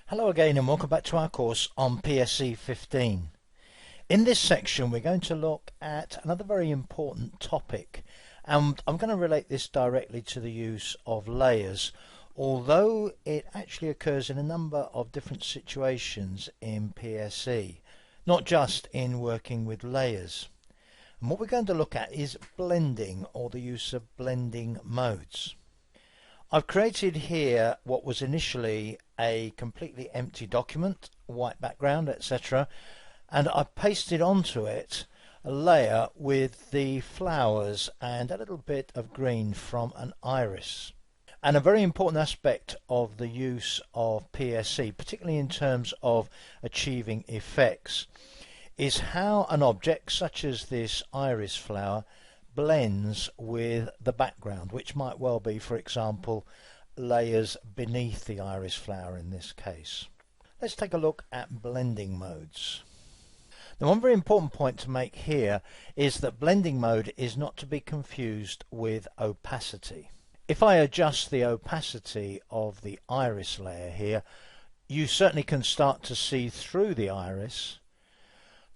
Hello again and welcome back to our course on PSE 15. In this section we're going to look at another very important topic, and I'm going to relate this directly to the use of layers, although it actually occurs in a number of different situations in PSE, not just in working with layers. And what we're going to look at is blending, or the use of blending modes. I've created here what was initially a completely empty document, white background, etc., and I've pasted onto it a layer with the flowers and a little bit of green from an iris. And a very important aspect of the use of PSE, particularly in terms of achieving effects, is how an object such as this iris flower blends with the background, which might well be, for example, layers beneath the iris flower in this case. Let's take a look at blending modes. Now, one very important point to make here is that blending mode is not to be confused with opacity. If I adjust the opacity of the iris layer here, you certainly can start to see through the iris,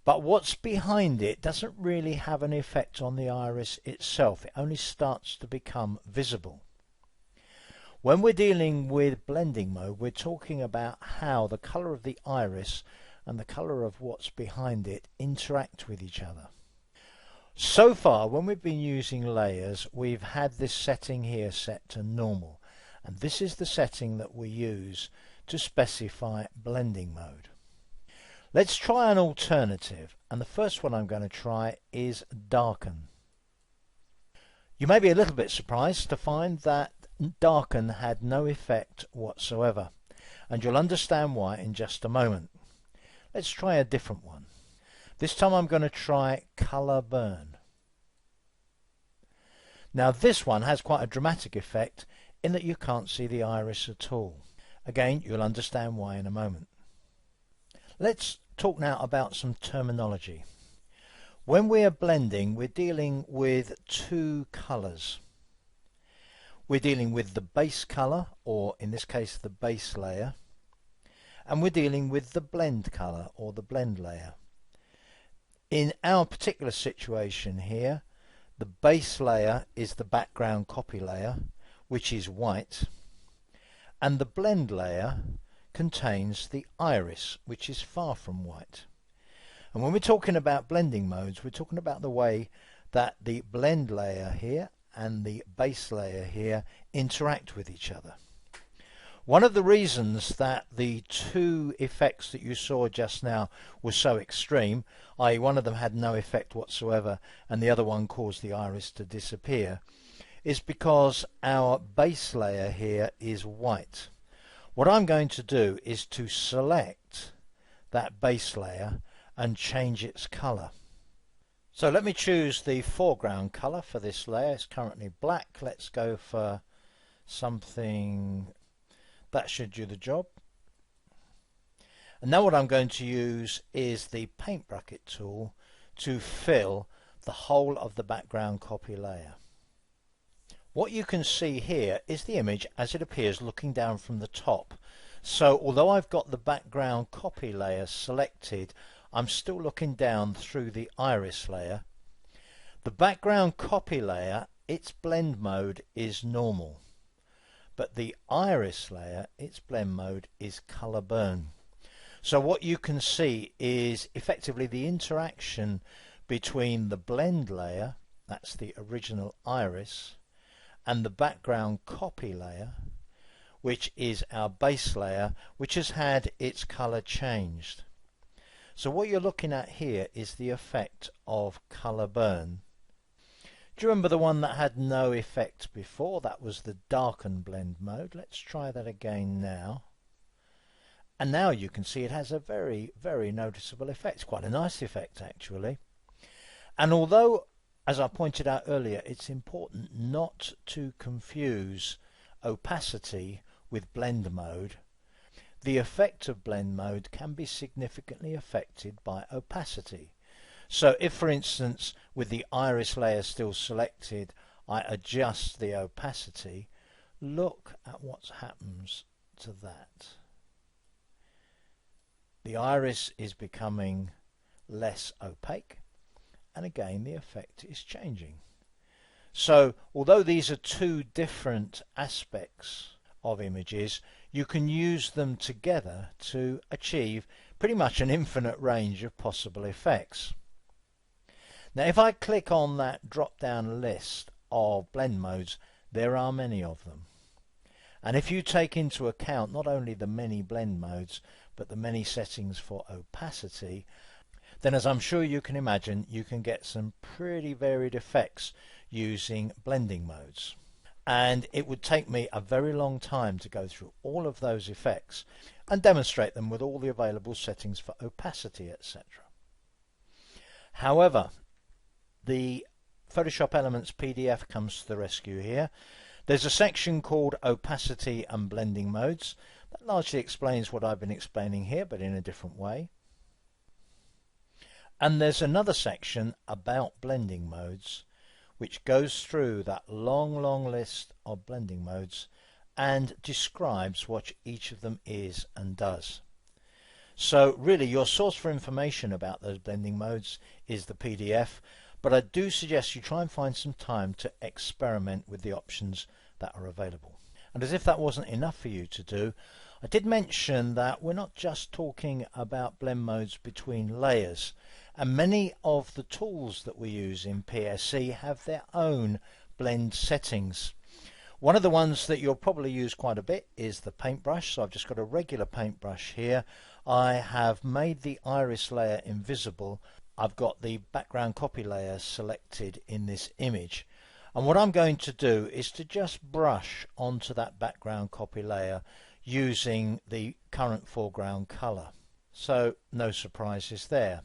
but what's behind it doesn't really have an effect on the iris itself. It only starts to become visible. When we're dealing with blending mode, we're talking about how the colour of the iris and the colour of what's behind it interact with each other. So far, when we've been using layers, we've had this setting here set to normal, and this is the setting that we use to specify blending mode. Let's try an alternative, and the first one I'm going to try is darken. You may be a little bit surprised to find that darken had no effect whatsoever, and you'll understand why in just a moment. Let's try a different one. This time I'm going to try color burn. Now this one has quite a dramatic effect in that you can't see the iris at all. Again, you'll understand why in a moment. Let's talk now about some terminology. When we are blending, we're dealing with two colors. We're dealing with the base color, or in this case the base layer, and we're dealing with the blend color, or the blend layer. In our particular situation here, the base layer is the background copy layer, which is white, and the blend layer contains the iris, which is far from white. And when we're talking about blending modes, we're talking about the way that the blend layer here and the base layer here interact with each other. One of the reasons that the two effects that you saw just now were so extreme, i.e. one of them had no effect whatsoever and the other one caused the iris to disappear, is because our base layer here is white. What I'm going to do is to select that base layer and change its color. So let me choose the foreground color for this layer. It's currently black. Let's go for something that should do the job. And now what I'm going to use is the paint bucket tool to fill the whole of the background copy layer. What you can see here is the image as it appears looking down from the top. So although I've got the background copy layer selected, I'm still looking down through the iris layer. The background copy layer, its blend mode is normal, but the iris layer, its blend mode is color burn. So what you can see is effectively the interaction between the blend layer, that's the original iris, and the background copy layer, which is our base layer, which has had its color changed. So what you're looking at here is the effect of color burn. Do you remember the one that had no effect before? That was the darken blend mode. Let's try that again now. And now you can see it has a very, very noticeable effect. Quite a nice effect actually. And although, as I pointed out earlier, it's important not to confuse opacity with blend mode, the effect of blend mode can be significantly affected by opacity. So if, for instance, with the iris layer still selected, I adjust the opacity, look at what happens to that. The iris is becoming less opaque, and again the effect is changing. So although these are two different aspects of images, you can use them together to achieve pretty much an infinite range of possible effects. Now if I click on that drop down list of blend modes, there are many of them. And if you take into account not only the many blend modes but the many settings for opacity, then as I'm sure you can imagine, you can get some pretty varied effects using blending modes. And it would take me a very long time to go through all of those effects and demonstrate them with all the available settings for opacity, etc. However, the Photoshop Elements PDF comes to the rescue here. There's a section called Opacity and Blending Modes that largely explains what I've been explaining here, but in a different way. And there's another section about blending modes which goes through that long list of blending modes and describes what each of them is and does. So really your source for information about those blending modes is the PDF, but I do suggest you try and find some time to experiment with the options that are available. And as if that wasn't enough for you to do, I did mention that we're not just talking about blend modes between layers, and many of the tools that we use in PSE have their own blend settings. One of the ones that you'll probably use quite a bit is the paintbrush. So I've just got a regular paintbrush here. I have made the iris layer invisible. I've got the background copy layer selected in this image. And what I'm going to do is to just brush onto that background copy layer using the current foreground color. So no surprises there.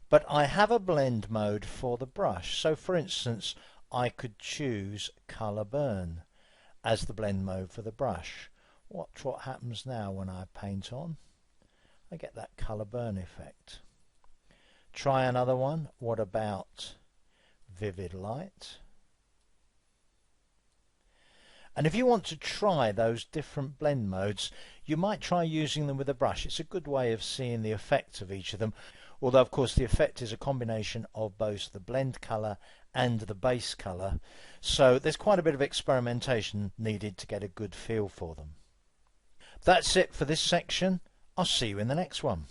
But I have a blend mode for the brush. So for instance, I could choose Color Burn as the blend mode for the brush. Watch what happens now when I paint on. I get that Color Burn effect. Try another one. What about Vivid Light? And if you want to try those different blend modes, you might try using them with a brush. It's a good way of seeing the effect of each of them. Although of course the effect is a combination of both the blend color and the base color, so there's quite a bit of experimentation needed to get a good feel for them. That's it for this section. I'll see you in the next one.